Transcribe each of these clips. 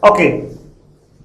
Okay.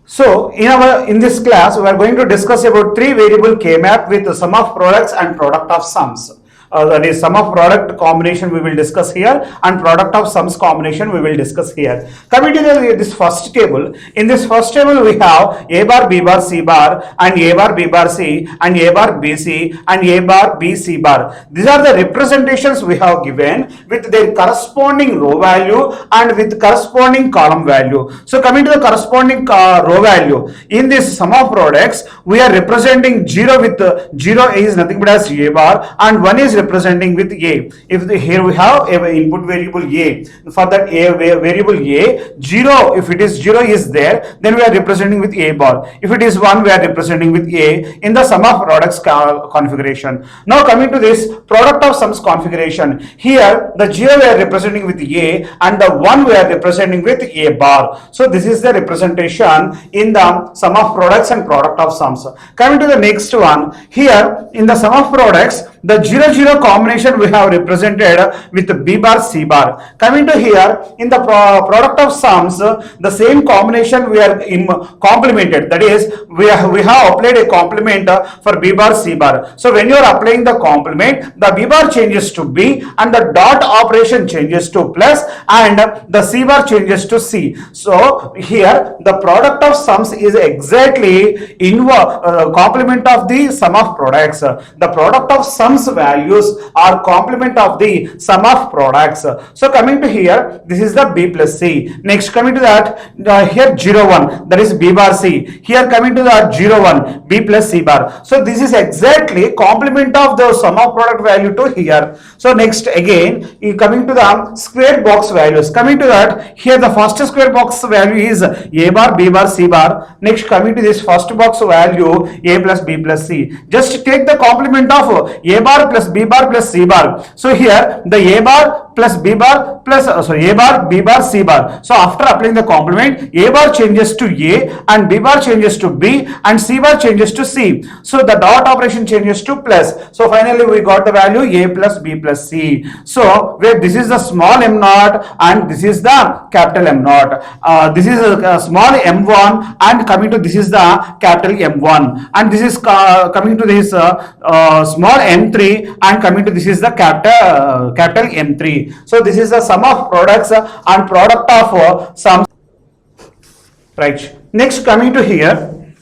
So in this class we are going to discuss about three variable K map with the sum of products and product of sums. That is sum of product combination we will discuss here, and product of sums combination we will discuss here. Coming to this first table, in this first table we have A bar, B bar, C bar, and A bar, B bar, C, and A bar, B, C, and A bar, B, C bar. These are the representations we have given with their corresponding row value and with corresponding column value. So coming to the corresponding row value, in this sum of products we are representing 0 with 0 is nothing but as A bar, and 1 is representing with A. If here we have a input variable A, for that A variable A, 0, if it is 0 is there, then we are representing with A bar. If it is 1, we are representing with A in the sum of products configuration. Now coming to this product of sums configuration, here the 0 we are representing with A and the 1 we are representing with A bar. So this is the representation in the sum of products and product of sums. Coming to the next one, here in the sum of products, the 0 combination we have represented with B bar, C bar. Coming to here, in the product of sums, the same combination we are complemented. That is, we have applied a complement for B bar, C bar. So when you are applying the complement, the B bar changes to B and the dot operation changes to plus and the C bar changes to C. So here the product of sums is exactly complement of the sum of products. The product of sums values are complement of the sum of products. So coming to here, this is the B plus C. Next coming to that, here 0 1, that is B bar C. Here coming to that 0 1, B plus C bar. So this is exactly complement of the sum of product value to here. So next again, coming to the square box values. Coming to that, here the first square box value is A bar, B bar, C bar. Next coming to this first box value A plus B plus C. Just take the complement of A bar plus B bar plus C bar. So here the A bar plus B bar plus A bar, B bar, C bar. So after applying the complement, A bar changes to A and B bar changes to B and C bar changes to C. So the dot operation changes to plus. So finally we got the value A plus B plus C. So where this is the small m naught and this is the capital M naught. This is a small m1 and coming to this is the capital M1, and this is coming to this small m3 and coming to this is the capital M3. So this is the sum of products and product of sums. Right. Next coming to here.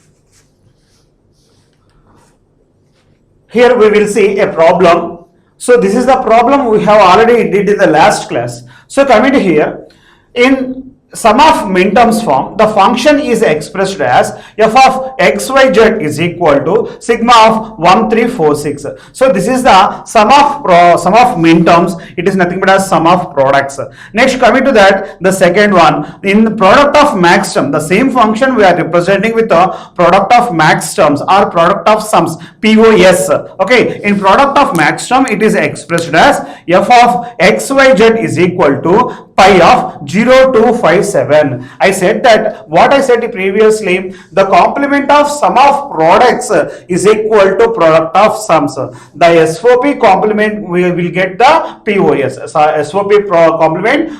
Here we will see a problem. So this is the problem we have already did in the last class. So coming to here, in sum of minterms form, the function is expressed as f of xyz is equal to sigma of 1346. So this is the sum of minterms. It is nothing but as sum of products. Next coming to that, the second one, in the product of max term, the same function we are representing with the product of max terms or product of sums, POS. Okay, in product of max term it is expressed as f of xyz is equal to pi of 0 to 57. I said that what I said previously, the complement of sum of products is equal to product of sums. The SOP complement we will get the POS. So SOP complement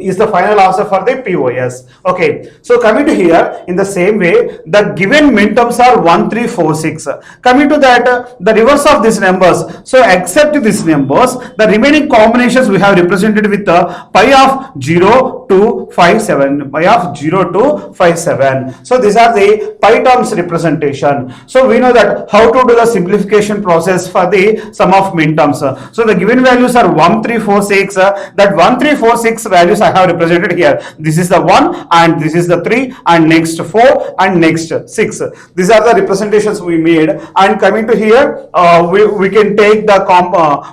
is the final answer for the POS. Okay, so coming to here, in the same way, the given minterms are 1346. Coming to that, the reverse of these numbers. So except these numbers, the remaining combinations we have represented with the pi of 0 to 57, pi of 0 to 57. So these are the pi terms representation. So we know that how to do the simplification process for the sum of minterms. So the given values are 1346. That 1346 values I have represented here. This is the 1 and this is the 3 and next 4 and next 6. These are the representations we made. And coming to here, we can take the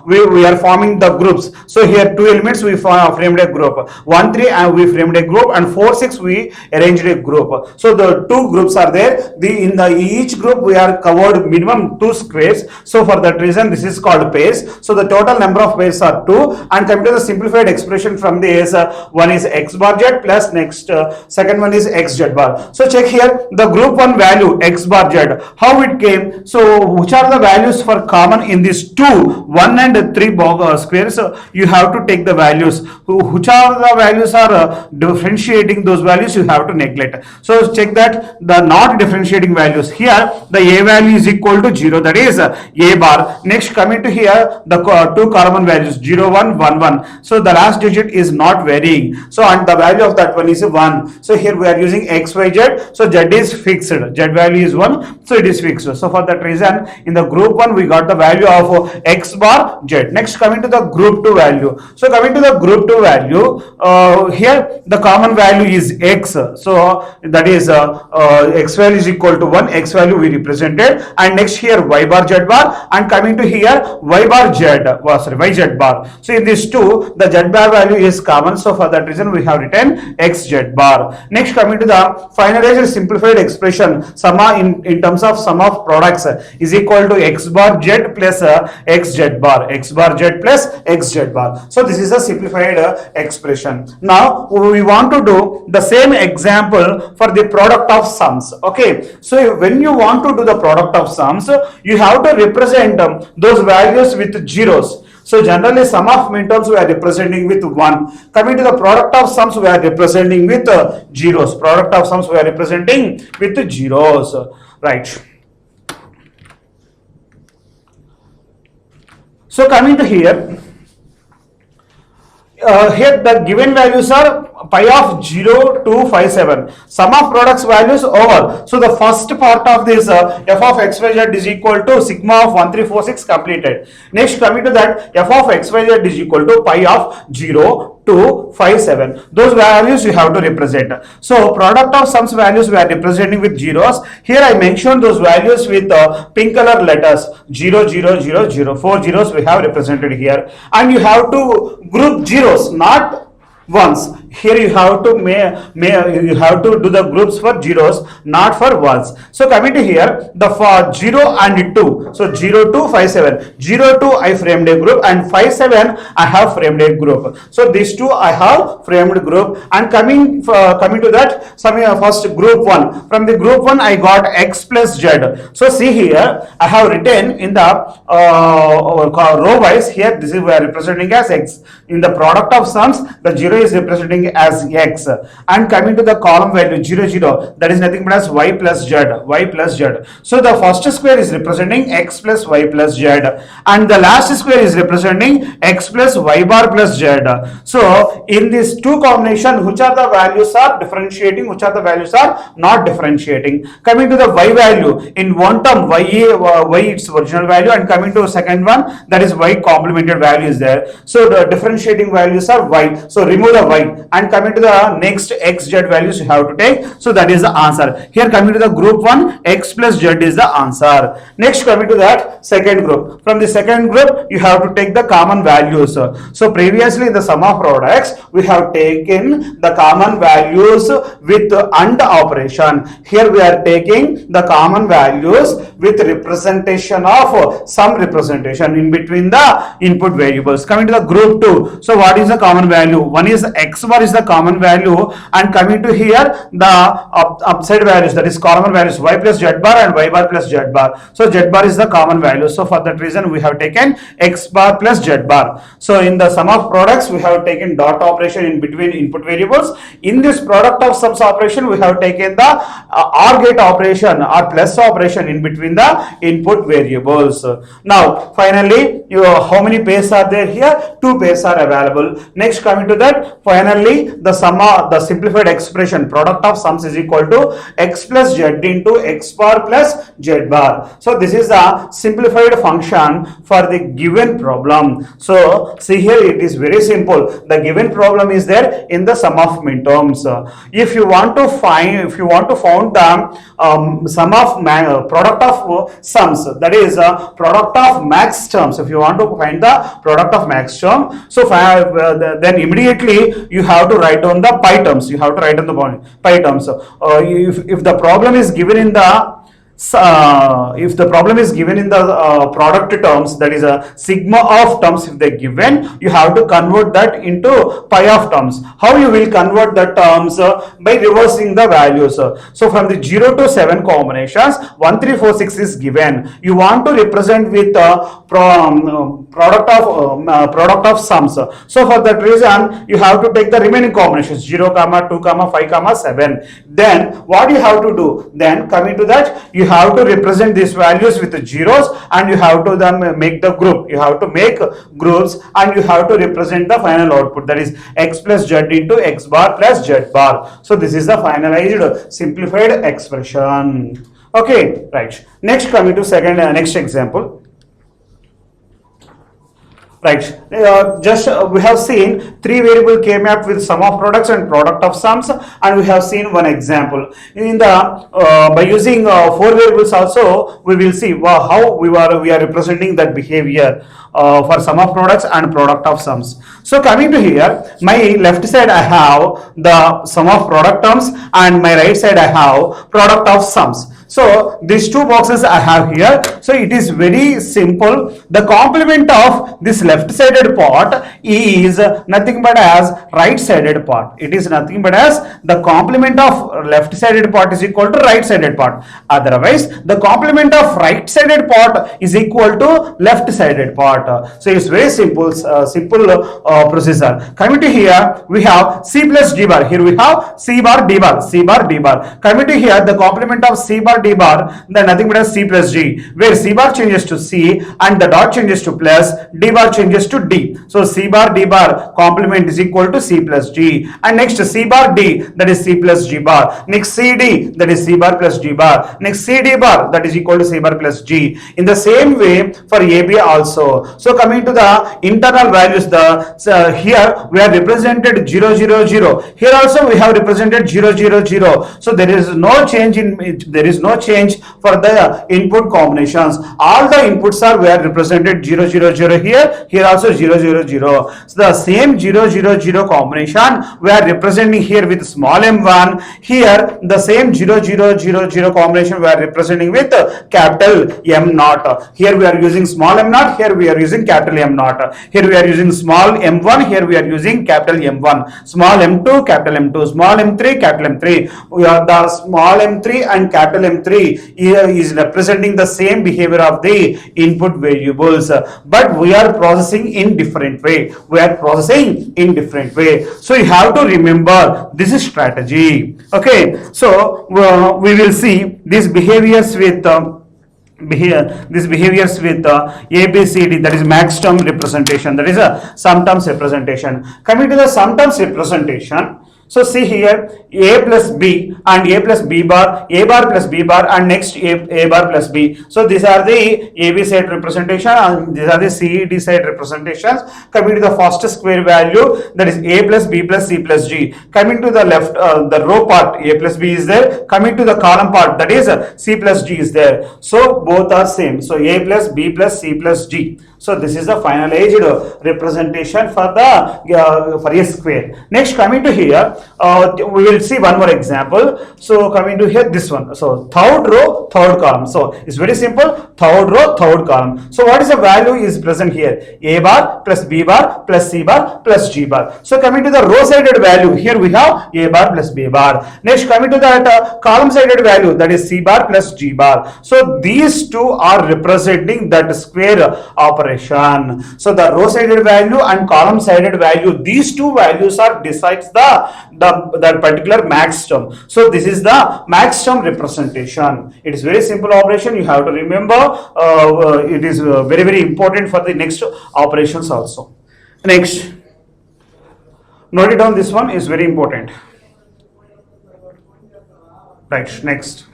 we are forming the groups. So here two elements we framed a group, 1 3 and we framed a group, and 4 6 we arranged a group. So the two groups are there. In each group we are covered minimum 2 squares. So for that reason this is called pairs. So the total number of pairs are 2, and come to the simplified expression from this, one is x bar z plus next second one is x z bar. So check here the group 1 value x bar z, how it came. So which are the values for common in these two 1 and 3 squares? So you have to take the values. which are the values are differentiating, those values you have to neglect. So check that the not differentiating values, here the a value is equal to 0, that is a bar. Next coming to here, the two common values 0 1 1 1, so the last digit is not varying, so and the value of that one is 1. So here we are using x y z, so z is fixed, z value is 1, so it is fixed. So for that reason in the group 1 we got the value of x bar z. Next coming to the group 2 value, so coming to the group 2 value, here the common value is x, so that is x value is equal to 1, x value we represented, and next here y bar z bar, and coming to here y bar z, y z bar. So in these two the z bar value is common, so for that reason we have written x z bar. Next coming to the finalized simplified expression, summa in terms of sum of products is equal to x bar z plus x z bar, x bar z plus x z bar. So this is a simplified expression. Now we want to do the same example for the product of sums. Okay, so when you want to do the product of sums, you have to represent those values with zeros. So generally sum of minterms we are representing with 1. Coming to the product of sums we are representing with zeros. Product of sums we are representing with zeros. Right. So coming to here, here the given values are pi of 0 to 57. Sum of products values over. So the first part of this f of xyz is equal to sigma of 1346 completed. Next coming to that, f of xyz is equal to pi of 0 to 57. Those values you have to represent. So product of sums values we are representing with zeros. Here I mentioned those values with pink color letters 0 0 0 0. 4 zeros we have represented here, and you have to group zeros, not ones. Here you have to you have to do the groups for zeros, not for ones. So coming to here, the for 0 and 2, so 0 to 57, 0 to I framed a group, and 57 I have framed a group. So these two I have framed group, and coming to that, first group 1, from the group 1 I got x plus z. So see here I have written in the row wise, here this is we are representing as x. In the product of sums the 0 is representing as x, and coming to the column value 0 0, that is nothing but as y plus z, y plus z. So the first square is representing x plus y plus z, and the last square is representing x plus y bar plus z. So in these two combination, which are the values are differentiating, which are the values are not differentiating. Coming to the y value, in one term y its original value, and coming to second one, that is y complemented value is there. So the differentiating values are y, so remove the y, and coming to the next x z values you have to take. So that is the answer. Here coming to the group 1, x plus z is the answer. Next coming to that second group, from the second group you have to take the common values. So previously in the sum of products we have taken the common values with AND operation. Here we are taking the common values with representation of some representation in between the input variables. Coming to the group 2, so what is the common value? One is x bar is the common value, and coming to here the upside values, that is common values y plus z bar and y bar plus z bar. So z bar is the common value, so for that reason we have taken x bar plus z bar. So in the sum of products we have taken dot operation in between input variables. In this product of sums operation we have taken the OR gate operation or plus operation in between the input variables. Now finally how many pairs are there here? 2 pairs are available. Next coming to that, finally the sum of the simplified expression product of sums is equal to x plus z into x bar plus z bar. So this is the simplified function for the given problem. So see here it is very simple. The given problem is there in the sum of minterms. If you want to find the sum of product of sums, that is product of max terms. If you want to find the product of max term, so then immediately you have to write down the pi terms. You have to write down the pi terms. If the problem is given in the if the problem is given in the product terms, that is a sigma of terms, if they given, you have to convert that into pi of terms. How you will convert the terms? By reversing the values. So from the 0 to 7 combinations, 1 3 4 6 is given. You want to represent with product of sums. So for that reason, you have to take the remaining combinations 0 comma 2 comma 5 comma 7. Then what you have to do? Then coming to that, you have to represent these values with the zeros, and you have to then make the group. You have to make groups, and you have to represent the final output, that is x plus z into x bar plus z bar. So this is the finalized simplified expression. Okay, right. Next, coming to next example. Right, we have seen three variable K map with sum of products and product of sums, and we have seen one example. In the by using four variables also, we will see how we are representing that behavior for sum of products and product of sums. So coming to here, my left side I have the sum of product terms, and my right side I have product of sums. So these two boxes I have here. So it is very simple. The complement of this left sided part is nothing but as right sided part. It is nothing but as the complement of left sided part is equal to right sided part. Otherwise, the complement of right sided part is equal to left sided part. So it's very simple, procedure. Coming to here, we have C plus D bar. Here we have C bar D bar, C bar D bar. Coming to here, the complement of C bar D bar, then nothing but as C plus D, where C bar changes to C and the dot changes to plus, D bar changes to D. So C bar D bar complement is equal to C plus D. And next C bar D, that is C plus D bar. Next CD, that is C bar plus D bar. Next CD bar, that is equal to C bar plus D. In the same way for AB also. So coming to the internal values, here we have represented 0 0 0. Here also we have represented 0 0 0. So there is no change for the input combinations. All the inputs are represented 0 0 0 here. Here also 0 0 0. So the same 0 0 0 combination we are representing here with small m1. Here the same 0 0 0 0 combination we are representing with capital M0. Here we are using small m0. Here we are using capital M0. Here we are using small m1. Here we are using capital M1. Small m2, capital M2. Small m3, capital M3. We are the small m3 and capital M3 is representing the same behavior of the input variables, but we are processing in different way. So you have to remember this is strategy. Okay, so we will see these behaviors with A, B, C, D, that is max term representation, that is a sum terms representation. Coming to the sum terms representation, so see here A plus B and A plus B bar, A bar plus B bar, and next A bar plus B. So these are the AB side representation and these are the CD side representations. Coming to the first square value, that is A plus B plus C plus D. Coming to the left, the row part, A plus B is there. Coming to the column part, that is C plus D is there. So both are same. So A plus B plus C plus D. So this is the finalized representation for a square. Next, coming to here, we will see one more example. So coming to here, this one. So third row, third column. So it's very simple. Third row, third column. So what is the value is present here? A bar plus B bar plus C bar plus G bar. So coming to the row sided value, here we have A bar plus B bar. Next, coming to that column sided value, that is C bar plus G bar. So these two are representing that square operation. So the row sided value and column sided value, these two values are decides that particular max term. So this is the max term representation. It is very simple operation. You have to remember. It is very, very important for the next operations also. Next, note it down. This one is very important. Right. Next.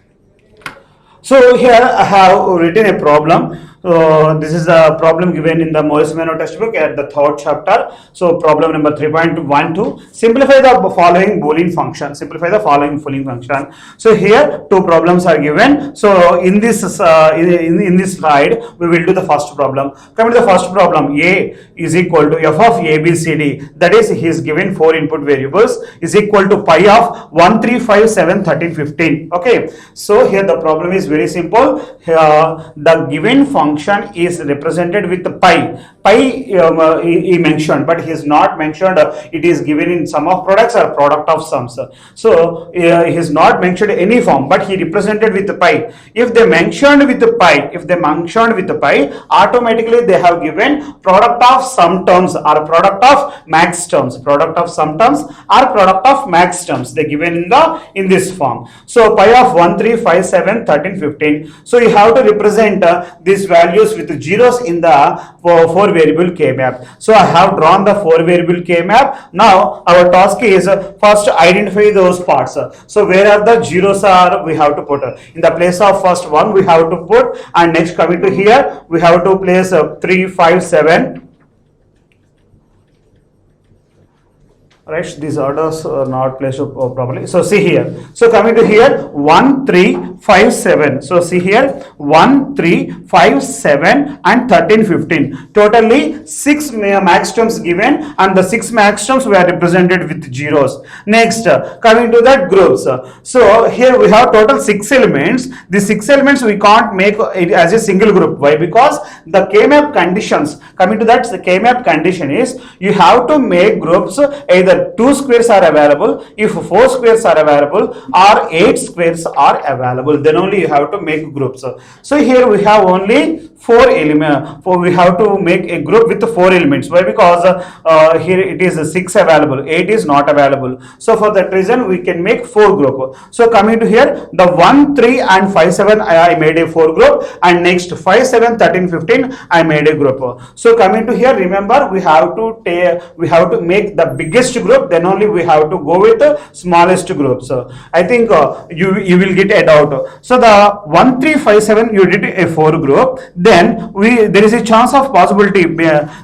So here I have written a problem. This is the problem given in the Morris Minor textbook at the third chapter. So problem number 3.12. Simplify the following Boolean function. Simplify the following Boolean function. So here two problems are given. So in this in this slide we will do the first problem. Coming to the first problem, a is equal to f of a b c d. That is, he is given four input variables is equal to pi of 1 3 5 7 13 15. Okay, so here the problem is very simple. The given function is represented with pi. He mentioned, but he is not mentioned it is given in sum of products or product of sums. So he is not mentioned any form, but he represented with pi. If they mentioned with pi, automatically they have given product of sum terms or product of max terms. Product of sum terms or product of max terms they given in this form. So pi of 1 3 5 7 13 15. So you have to represent these values with zeros in the four variable k map. So I have drawn the four variable k map. Now our task is first identify those parts. So where are the zeros are we have to put in the place of first one we have to put, and next coming to here we have to place 3 5 7. Right, these orders are not placed properly. So see here. So coming to here 1 3 5 7. So see here 1 3 5 7 and 13 15. Totally 6 max terms given, and the 6 max terms were represented with zeros. Next coming to that groups. So here we have total 6 elements. The 6 elements we can't make it as a single group. Why? Because the k-map conditions, coming to that, the k-map condition is you have to make groups either 2 squares are available, if 4 squares are available, or 8 squares are available, then only you have to make groups. So here we have only 4 elements. We have to make a group with 4 elements. Why? Because here it is 6 available, 8 is not available. So for that reason we can make 4 group. So coming to here, the 1 3 and 5 7 I made a 4 group, and next 5 7 13 15 I made a group. So coming to here, remember we have to make the biggest group, then only we have to go with the smallest group. So I think you will get a doubt. So the 1 3 5 7 you did a 4 group, then there is a chance of possibility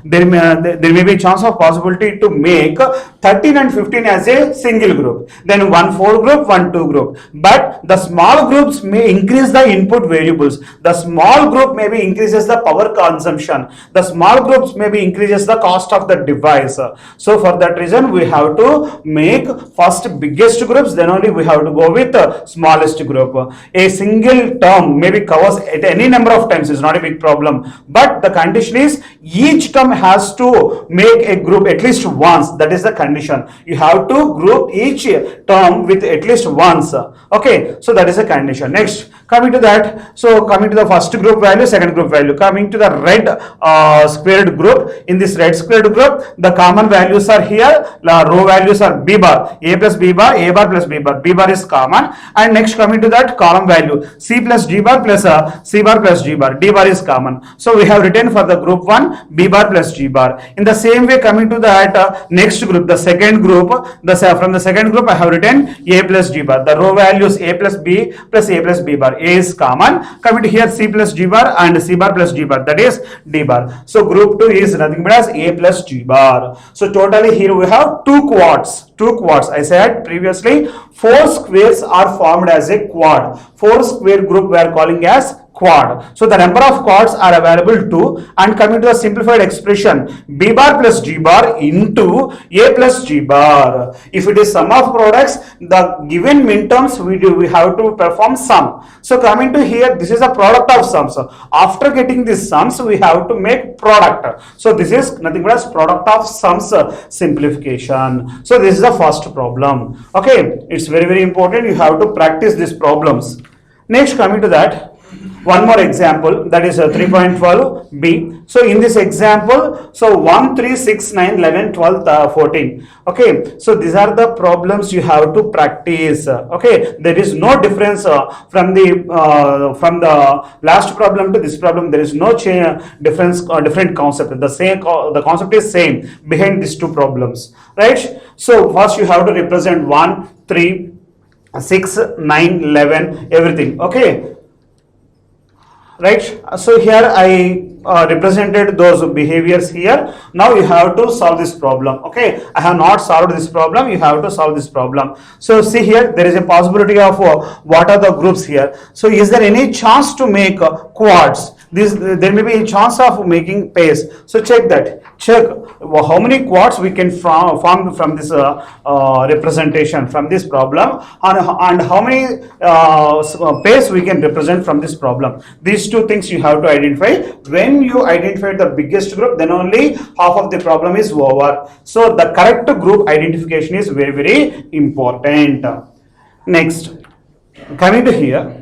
there may be a chance of possibility to make 13 and 15 as a single group, then 1 4 group, 1 2 group. But the small groups may increase the input variables. The small group maybe increases the power consumption. The small groups maybe increases the cost of the device. So for that reason we have to make first biggest groups, then only we have to go with the smallest group. A single term maybe covers at any number of times, is not a big problem, but the condition is each term has to make a group at least once. That is the condition. You have to group each term with at least once. Okay, so that is a condition. Next coming to that, so coming to the first group value, second group value, coming to the red squared group. In this red squared group, the common values are here. The row values are b bar, a plus b bar, a bar plus b bar is common. And next coming to that column value, c plus d bar plus c bar plus d bar is common. So we have written for the group 1 b bar plus d bar. In the same way coming to that next group, the second group, from the second group I have written a plus d bar. The row values a plus b plus a plus b bar, a is common. Coming to here c plus d bar and c bar plus d bar, that is d bar. So group 2 is nothing but as a plus d bar. So totally here we have two quads. I said previously 4 squares are formed as a quad. 4 square group we are calling as quad. So the number of quads are available 2, and coming to the simplified expression b bar plus d bar into a plus d bar. If it is sum of products, the given minterms we have to perform sum. So coming to here, this is a product of sums. After getting these sums, we have to make product. So this is nothing but as product of sums simplification. So this is the first problem. Okay, it's very important. You have to practice these problems. Next coming to that, one more example, that is 3.12b. So in this example, so 1 3 6 9 11 12 14. Okay, so these are the problems you have to practice. Okay, there is no difference from the last problem to this problem. There is no difference or different concept. The concept is same behind these two problems, right? So first you have to represent 1 3 6 9 11 everything. Okay, right? So here I represented those behaviors here. Now you have to solve this problem. Okay, I have not solved this problem, you have to solve this problem. So see here, there is a possibility of what are the groups here. So is there any chance to make quads? This, there may be a chance of making pairs. So check that, check how many quads we can form from this representation, from this problem, and how many pairs we can represent from this problem. These two things you have to identify. When you identify the biggest group, then only half of the problem is over. So the correct group identification is very, very important. Next, coming to here,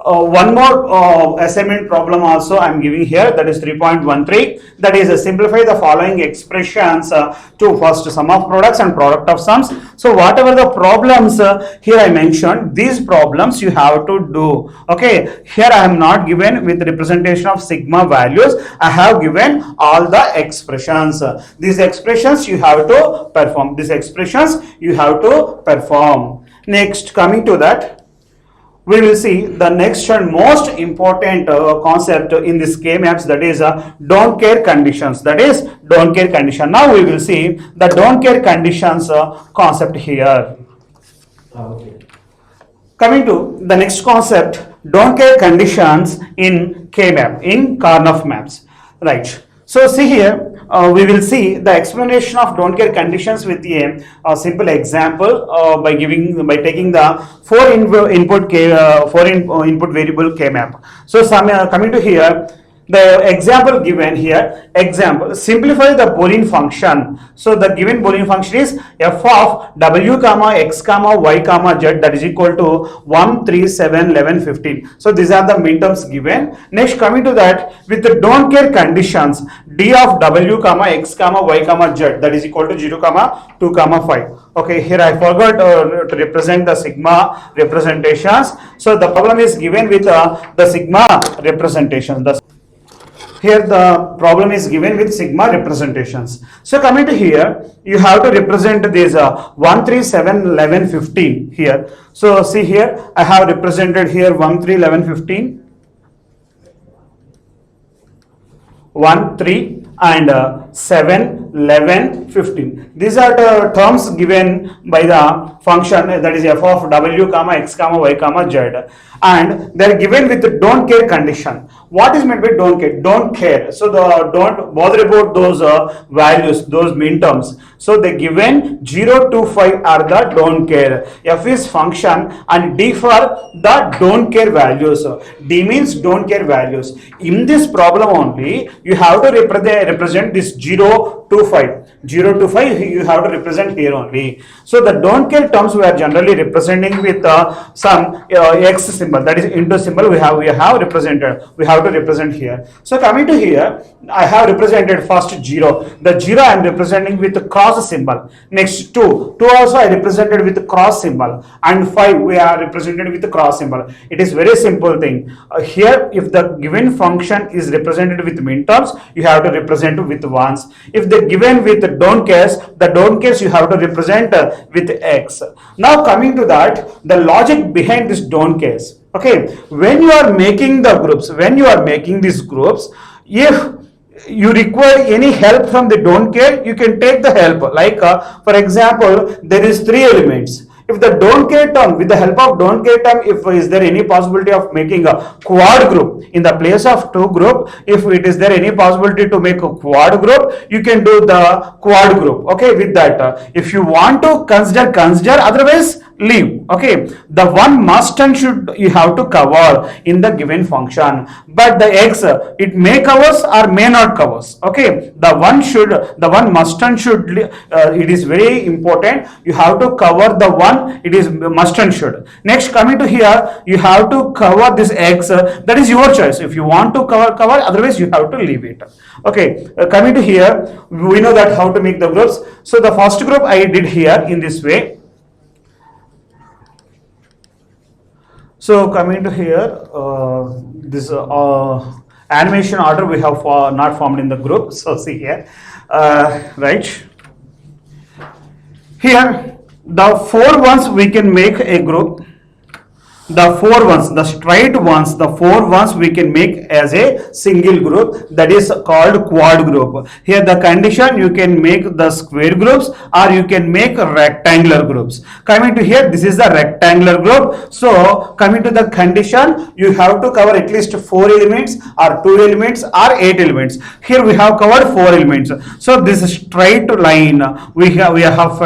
one more assignment problem also I am giving here, that is 3.13, that is simplify the following expressions to first sum of products and product of sums. So whatever the problems here I mentioned, these problems you have to do. Okay, here I am not given with representation of sigma values, I have given all the expressions. These expressions you have to perform, these expressions you have to perform. Next, coming to that, we will see the next and most important concept in this K-maps, that is don't care conditions, that is don't care condition. Now we will see the don't care conditions concept here. Okay. Coming to the next concept, don't care conditions in K-map, in Karnaugh maps, right? So see here, we will see the explanation of don't care conditions with a simple example by taking the four input variable K map. So coming to here, the example given here, example, simplify the Boolean function. So the given Boolean function is f of w comma x comma y comma z, that is equal to 1, 3, 7, 11, 15. So these are the midterms given. Next, coming to that, with the don't care conditions, d of w comma x comma y comma z, that is equal to 0 comma 2 comma 5. Okay, here I forgot to represent the sigma representations. So the problem is given with the sigma representation. Here the problem is given with sigma representations. So coming to here, you have to represent this 1, 3, 7, 11, 15 here. So see here, I have represented here 1, 3, 11, 15, 1, 3 and 7, 11, 15. These are the terms given by the function, that is f of w comma x comma y comma z, and they are given with the don't care condition. What is meant by don't care? Don't care. So the don't bother about those values, those minterms. So they given 0 to 5 are the don't care. F is function and D for the don't care values. D means don't care values. In this problem only, you have to represent this 0 to 5. 0 to 5 you have to represent here only. So the don't care terms we are generally representing with some x symbol, that is into symbol we have represented. We have to represent here. So coming to here, I have represented first 0. The 0 I am representing with the cross symbol. Next 2 also I represented with the cross symbol, and 5 we are represented with the cross symbol. It is very simple thing. Here if the given function is represented with minterms, you have to represent with ones. If the given with the don't cares you have to represent with x. Now coming to that, the logic behind this don't cares. Okay, when you are making the groups, when you are making these groups, if you require any help from the don't care, you can take the help. Like for example, there is 3 elements. If the don't care term, with the help of don't care term, if is there any possibility of making a quad group in the place of 2 group, if it is there any possibility to make a quad group, you can do the quad group. Okay, with that, if you want to consider, otherwise leave. Okay, the one must and should you have to cover in the given function, but the x it may covers or may not covers. Okay, the one must and should, it is very important, you have to cover the one, it is must and should. Next, coming to here, you have to cover this x, that is your choice. If you want to cover, otherwise you have to leave it. Okay, coming to here, we know that how to make the groups. So the first group I did here in this way. So coming to here, this animation order we have not formed in the group. So see here, right here, the 4 ones we can make a group. the four ones, the straight ones, the four ones we can make as a single group, that is called quad group. Here the condition, you can make the square groups or you can make rectangular groups. Coming to here, this is the rectangular group. So coming to the condition, you have to cover at least 4 elements or 2 elements or 8 elements. Here we have covered 4 elements. So this straight line we have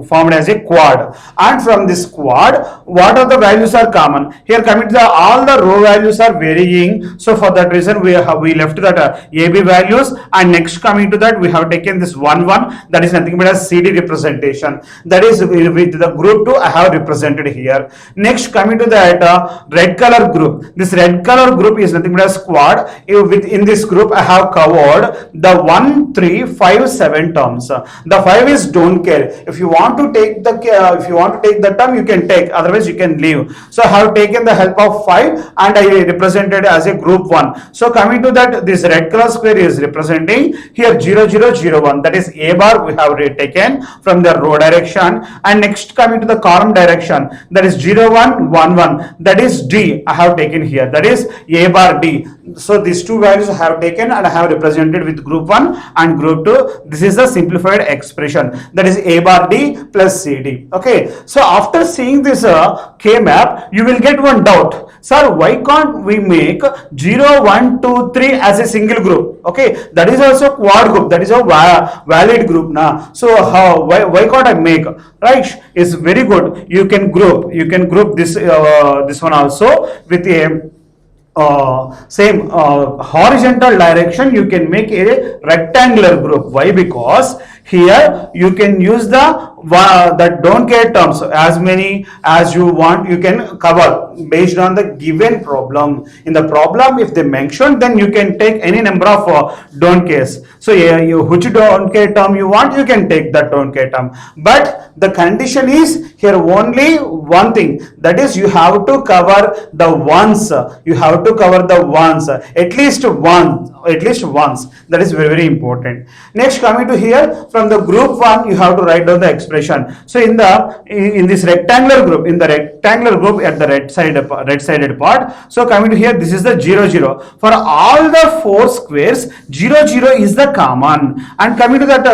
formed as a quad, and from this quad, what are the values are common. Here coming to the, all the row values are varying, so for that reason we left that AB values, and next coming to that we have taken this 1 1, that is nothing but a CD representation, that is with the group 2 I have represented here. Next coming to that red color group, this red color group is nothing but a squad. In this group I have covered the 1 3 5 7 terms. The 5 is don't care, if you want to take the term you can take, otherwise you can leave. So I have taken the help of 5 and I represented as a group 1. So coming to that, this red color square is representing here 0 0 0 1, that is A bar we have taken from the row direction, and next coming to the column direction, that is 0 1 1 1, that is D I have taken here, that is A bar D. So these two values I have taken and I have represented with group 1 and group 2. This is the simplified expression, that is A bar D plus CD. Okay, so after seeing this K map, you will get one doubt, sir, why can't we make 0 1 2 3 as a single group? Okay, that is also quad group, that is a valid group now. So why can't I make, right? It's very good. You can group this this one also with a same horizontal direction. You can make a rectangular group. Why? Because here you can use the don't care terms, as many as you want you can cover based on the given problem. In the problem if they mention, then you can take any number of don't cares. So which don't care term you want, you can take that don't care term, but the condition is here only one thing, that is you have to cover the ones, you have to cover the ones, at least once, that is very important. Next coming to here, from the group 1 you have to write down the expression. So in this rectangular group, at the right sided part, so coming to here, this is the 0 0, for all the 4 squares 0 0 is the common, and coming to that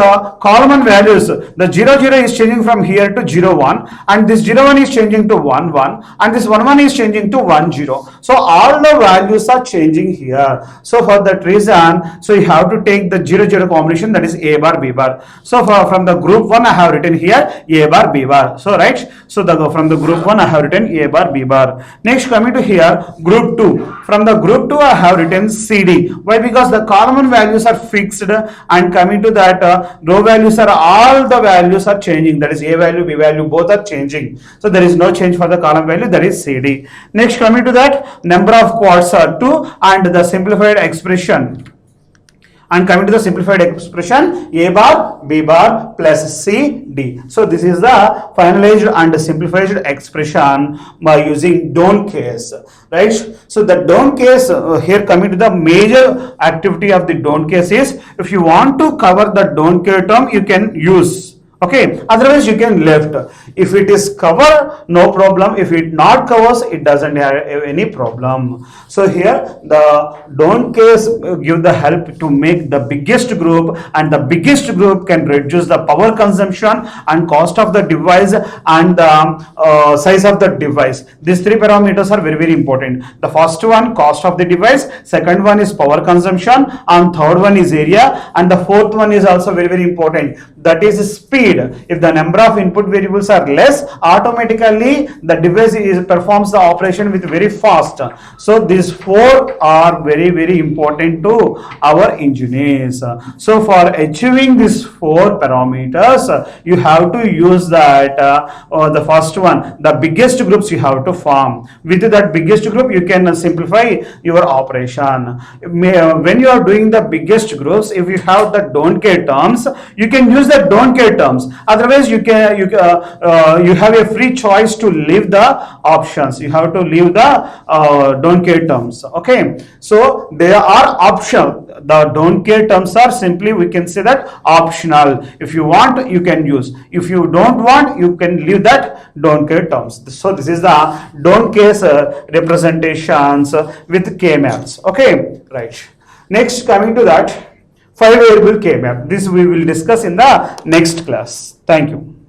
column values, the 0 0 is changing from here to 0 1, and this 0 1 is changing to 1 1, and this 1 1 is changing to 1 0. So all the values are changing here. So for that reason, so you have to take the 0 0 combination, that is A bar B bar. So from the group 1 I have written here A bar B bar. So right, so from the group 1 I have written A bar B bar. Next coming to here, group 2, from the group 2 I have written CD. Why? Because the column values are fixed, and coming to that row values are, all the values are changing, that is A value B value both are changing. So there is no change for the column value, that is CD. Next coming to that, number of quads are 2, and the simplified expression, and coming to the simplified expression, A bar B bar plus C D. So this is the finalized and simplified expression by using don't case, right? So the don't case, here coming to the major activity of the don't case is, if you want to cover the don't care term you can use, okay, otherwise you can left. If it is cover, no problem, if it not covers, it doesn't have any problem. So here the don't case give the help to make the biggest group, and the biggest group can reduce the power consumption and cost of the device and the size of the device. These 3 parameters are very important. The first one, cost of the device, second one is power consumption, and third one is area, and the fourth one is also very important, that is speed. If the number of input variables are less, automatically the device performs the operation with very fast. So these 4 are very important to our engineers. So for achieving these 4 parameters, you have to use that the first one, the biggest groups you have to form. With that biggest group you can simplify your operation. When you are doing the biggest groups, if you have the don't care terms, you can use the don't care terms, otherwise you have a free choice to leave the options. You have to leave the don't care terms. Okay, so there are options. the don't care terms are simply, we can say that, optional. If you want, you can use. If you don't want, you can leave that don't care terms. So this is the don't care representations with K maps. Okay, right. Next, coming to that, 5 variable K map. This we will discuss in the next class. Thank you.